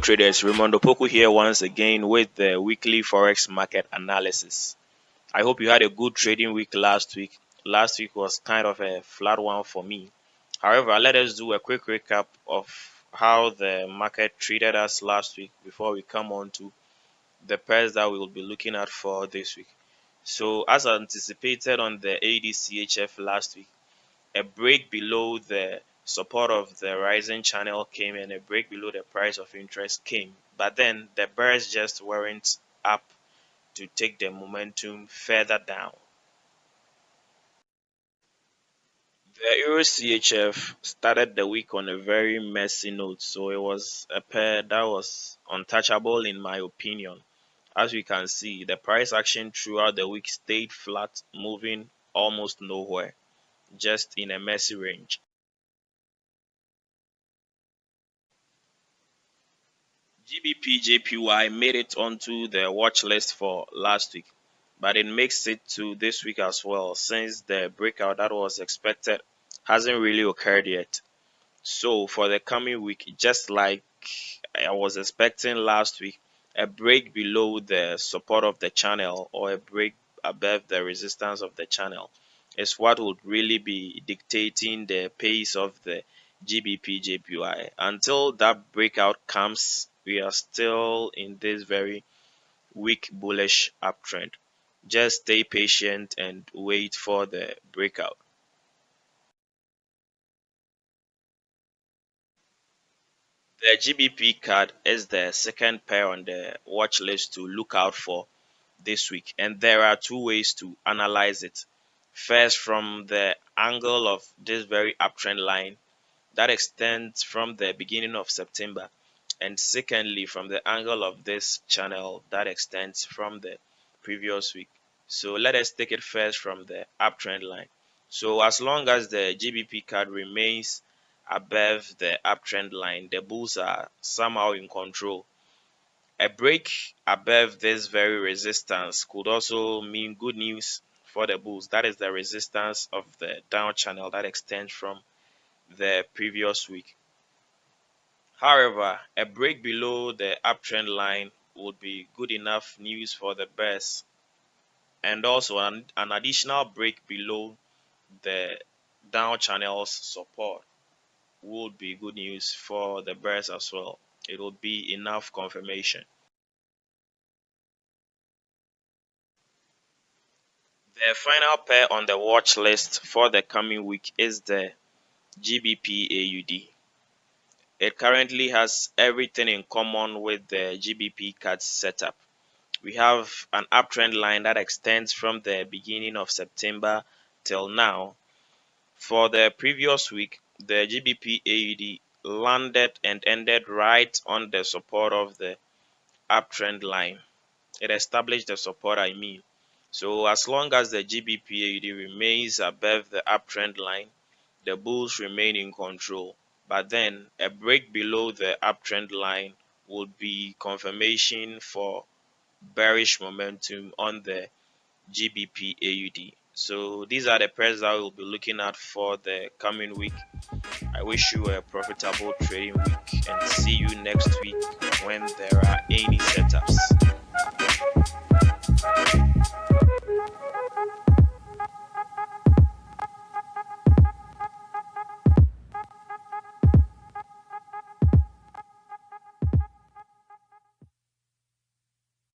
traders, Raymond Opoku here once again with the weekly Forex market analysis. I hope you had a good trading week last week. Last week was kind of a flat one for me. However, let us do a quick recap of how the market treated us last week before we come on to the pairs that we will be looking at for this week. So, as anticipated on the ADCHF last week, a break below the support of the rising channel came and a break below the price of interest came. But then the bears just weren't up to take the momentum further down. The EURUSD started the week on a very messy note, so it was a pair that was untouchable in my opinion. As we can see, the price action throughout the week stayed flat, moving almost nowhere, just in a messy range. GBPJPY made it onto the watch list for last week, but it makes it to this week as well since the breakout that was expected hasn't really occurred yet. So for the coming week, just like I was expecting last week, a break below the support of the channel or a break above the resistance of the channel is what would really be dictating the pace of the GBPJPY. Until that breakout comes, we are still in this very weak bullish uptrend. Just stay patient and wait for the breakout. The GBP card is the second pair on the watch list to look out for this week, and there are two ways to analyze it. First, from the angle of this very uptrend line that extends from the beginning of September, and secondly, from the angle of this channel that extends from the previous week. So let us take it first from the uptrend line. So as long as the GBP card remains above the uptrend line, the bulls are somehow in control. A break above this very resistance could also mean good news for the bulls. That is the resistance of the down channel that extends from the previous week. However, a break below the uptrend line would be good enough news for the bears, and also an additional break below the down channel's support would be good news for the bears as well. It will be enough confirmation. The final pair on the watch list for the coming week is the GBPAUD. It currently has everything in common with the GBP card setup. We have an uptrend line that extends from the beginning of September till now. For the previous week, the GBPAUD landed and ended right on the support of the uptrend line. It established the support, I mean. So as long as the GBPAUD remains above the uptrend line, the bulls remain in control. But then a break below the uptrend line would be confirmation for bearish momentum on the GBPAUD. So these are the pairs that we'll be looking at for the coming week. I wish you a profitable trading week and see you next week when there are any setups.